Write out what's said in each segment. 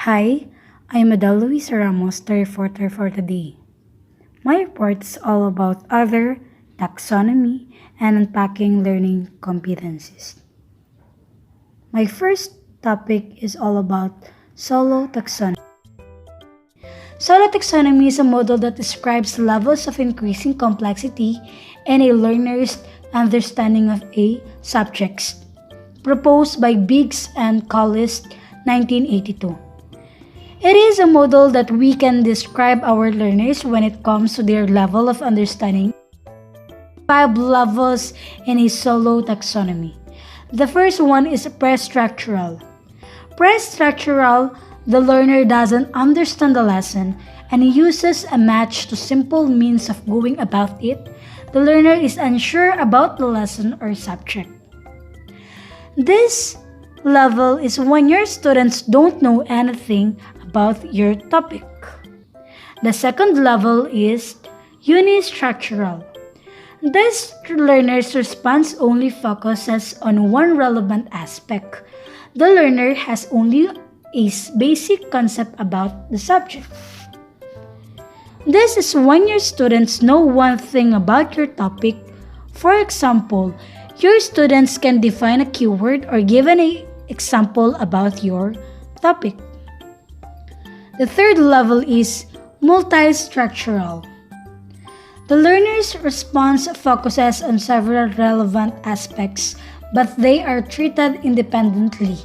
Hi, I'm Adele Luisa Ramos, the reporter for today. My report is all about other taxonomy and unpacking learning competencies. My first topic is all about solo taxonomy. Solo taxonomy is a model that describes levels of increasing complexity in a learner's understanding of a subject, proposed by Biggs and Collis, 1982. It is a model that we can describe our learners when it comes to their level of understanding. 5 levels in a solo taxonomy. The first one is pre-structural. Pre-structural, the learner doesn't understand the lesson and uses a match to simple means of going about it. The learner is unsure about the lesson or subject. This level is when your students don't know anything about your topic. The second level is unistructural. This learner's response only focuses on one relevant aspect. The learner has only a basic concept about the subject. This is when your students know one thing about your topic. For example, your students can define a keyword or give an example about your topic. The third level is multi-structural. The learner's response focuses on several relevant aspects, but they are treated independently.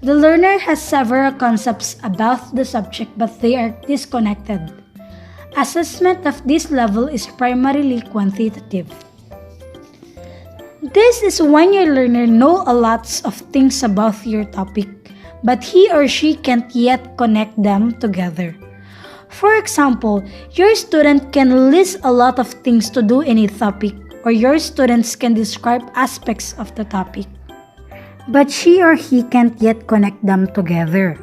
The learner has several concepts about the subject, but they are disconnected. Assessment of this level is primarily quantitative. This is when your learner knows a lot of things about your topic, but he or she can't yet connect them together. For example, your student can list a lot of things to do in a topic, or your students can describe aspects of the topic, but she or he can't yet connect them together.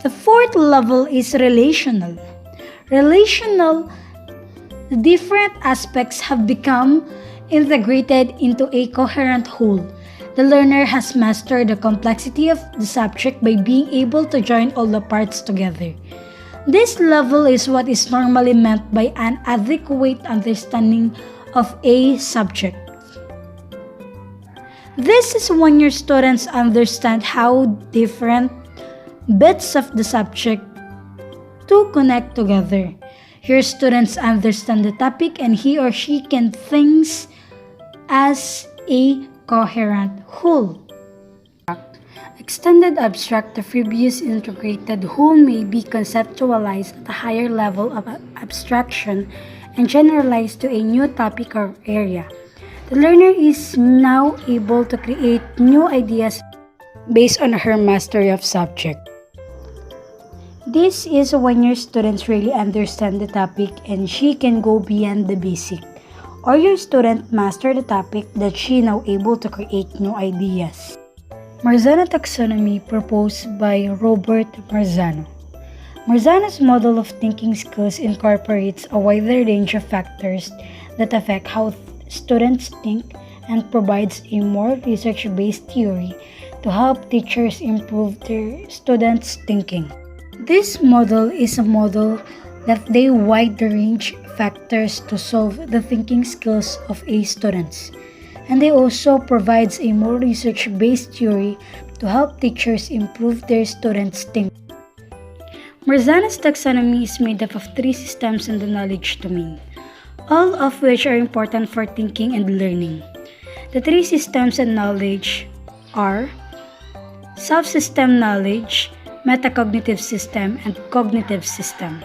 The fourth level is relational. Relational, different aspects have become integrated into a coherent whole. The learner has mastered the complexity of the subject by being able to join all the parts together. This level is what is normally meant by an adequate understanding of a subject. This is when your students understand how different bits of the subject to connect together. Your students understand the topic and he or she can think as a coherent whole. Extended abstract, the previous integrated whole may be conceptualized at a higher level of abstraction and generalized to a new topic or area. The learner is now able to create new ideas based on her mastery of subject. This is when your students really understand the topic and she can go beyond the basic, or your student master the topic that she now able to create new ideas. Marzano taxonomy proposed by Robert Marzano. Marzano's model of thinking skills incorporates a wider range of factors that affect how students think and provides a more research-based theory to help teachers improve their students' thinking. This model is a model that they wide range factors to solve the thinking skills of a students, and they also provides a more research-based theory to help teachers improve their students' thinking. Marzano's taxonomy is made up of 3 systems in the knowledge domain, all of which are important for thinking and learning. The 3 systems in knowledge are self-system knowledge, metacognitive system, and cognitive system.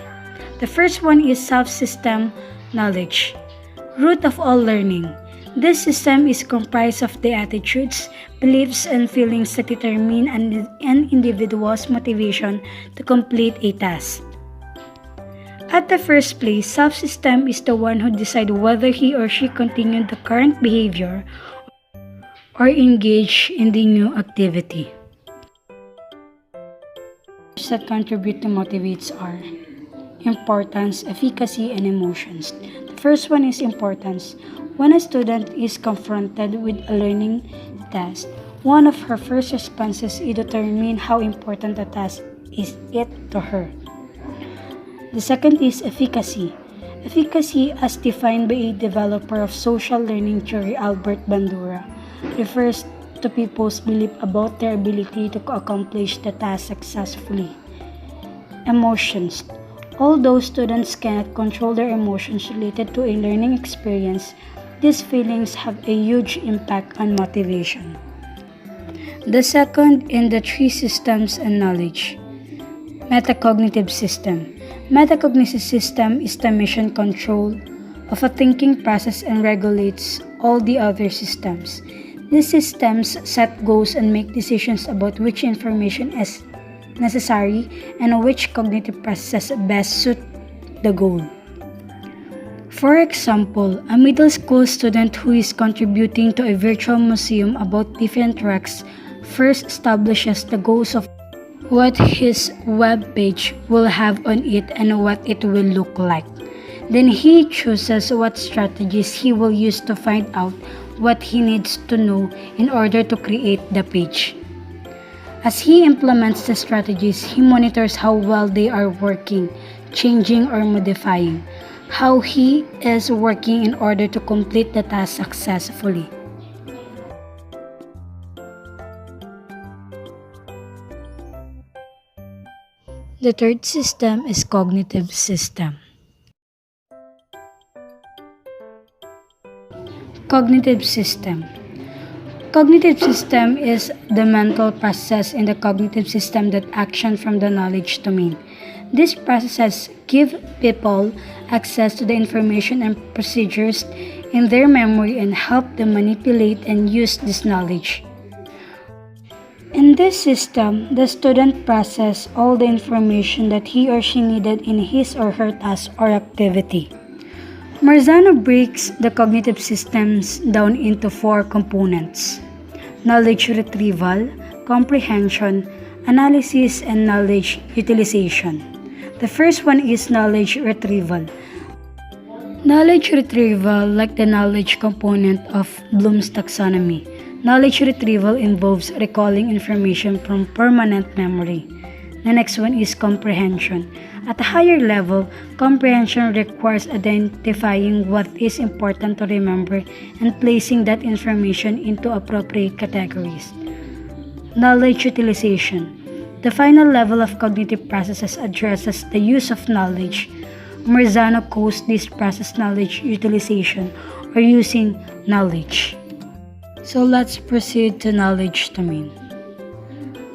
The first one is self-system knowledge, root of all learning. This system is comprised of the attitudes, beliefs, and feelings that determine an individual's motivation to complete a task. At the first place, self-system is the one who decides whether he or she continue the current behavior or engage in the new activity. That contribute to motivates are importance, efficacy, and emotions. The first one is importance. When a student is confronted with a learning task, One of her first responses is to determine how important the task is it to her. The second is efficacy. Efficacy, as defined by a developer of social learning theory, Albert Bandura, refers to people's belief about their ability to accomplish the task successfully. Emotions. Although students cannot control their emotions related to a learning experience, these feelings have a huge impact on motivation. The second in the three systems and knowledge. Metacognitive system. Metacognitive system is the mission control of a thinking process and regulates all the other systems. These systems set goals and make decisions about which information is necessary and which cognitive processes best suit the goal. For example, a middle school student who is contributing to a virtual museum about different wrecks first establishes the goals of what his web page will have on it and what it will look like. Then he chooses what strategies he will use to find out what he needs to know in order to create the page. As he implements the strategies, he monitors how well they are working, changing or modifying, how he is working in order to complete the task successfully. The third system is cognitive system. Cognitive system. Cognitive system is the mental process in the cognitive system that action from the knowledge domain. These processes give people access to the information and procedures in their memory and help them manipulate and use this knowledge. In this system, the student processes all the information that he or she needed in his or her task or activity. Marzano breaks the cognitive systems down into four components: knowledge retrieval, comprehension, analysis, and knowledge utilization. The first one is knowledge retrieval. Knowledge retrieval, like the knowledge component of Bloom's taxonomy. Knowledge retrieval involves recalling information from permanent memory. The next one is comprehension. At a higher level, comprehension requires identifying what is important to remember and placing that information into appropriate categories. Knowledge utilization. The final level of cognitive processes addresses the use of knowledge. Marzano calls this process knowledge utilization or using knowledge. So let's proceed to knowledge domain.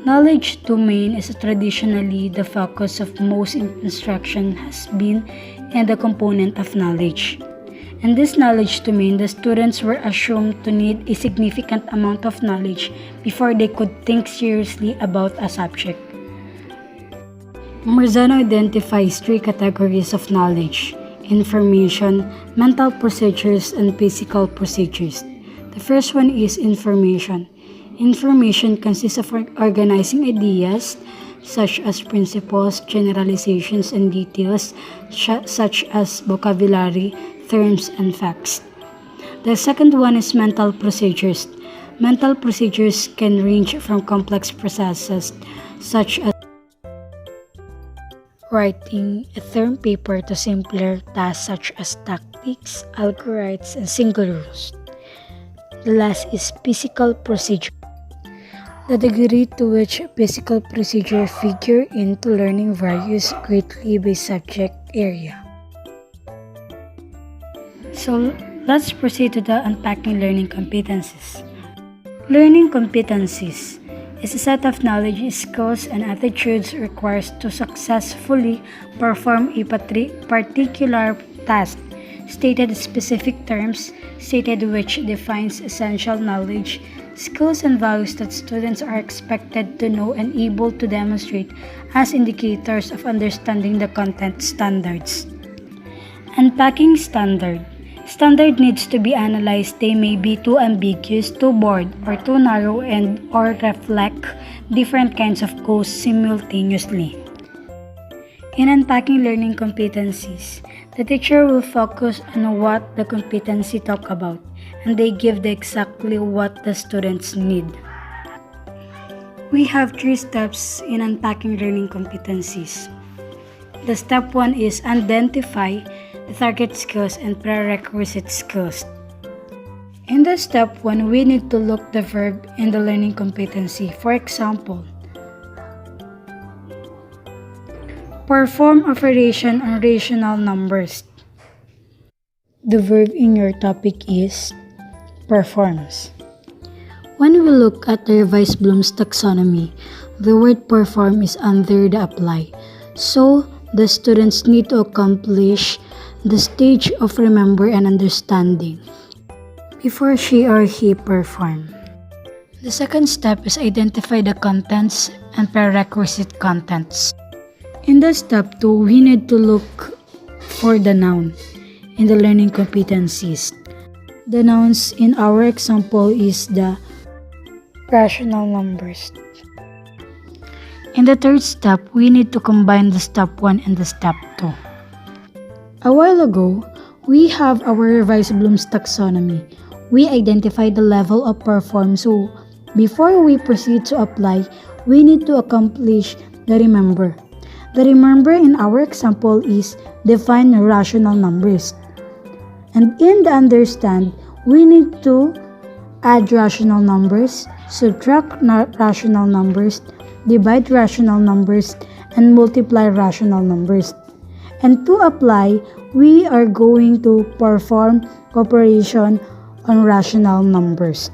Knowledge domain is traditionally the focus of most instruction has been in the component of knowledge. In this knowledge domain, the students were assumed to need a significant amount of knowledge before they could think seriously about a subject. Marzano identifies three categories of knowledge: information, mental procedures, and physical procedures. The first one is information. Information consists of organizing ideas such as principles, generalizations, and details such as vocabulary, terms, and facts. The second one is mental procedures. Mental procedures can range from complex processes such as writing a term paper to simpler tasks such as tactics, algorithms, and single rules. The last is physical procedure. The degree to which physical procedure figure into learning varies greatly by subject area. So let's proceed to the unpacking learning competencies. Learning competencies is a set of knowledge, skills, and attitudes required to successfully perform a particular task. Stated specific terms, stated which defines essential knowledge, skills, and values that students are expected to know and able to demonstrate as indicators of understanding the content standards. Unpacking standard. Standard needs to be analyzed. They may be too ambiguous, too broad, or too narrow and or reflect different kinds of goals simultaneously. In unpacking learning competencies, the teacher will focus on what the competency talk about, and they give exactly what the students need. We have 3 steps in unpacking learning competencies. The step 1 is identify the target skills and prerequisite skills. In the step 1, we need to look the verb in the learning competency. For example, perform operation on rational numbers. The verb in your topic is performs. When we look at the revised Bloom's taxonomy, the word perform is under the apply. So, the students need to accomplish the stage of remember and understanding before she or he perform. The second step is identify the contents and prerequisite contents. In the step 2, we need to look for the noun in the learning competencies. The nouns in our example is the rational numbers. In the third step, we need to combine the step 1 and the step 2. A while ago, we have our revised Bloom's taxonomy. We identify the level of perform. So, before we proceed to apply, we need to accomplish the remember. The remember in our example is define rational numbers. And in the understand, we need to add rational numbers, subtract rational numbers, divide rational numbers, and multiply rational numbers. And to apply, we are going to perform operation on rational numbers.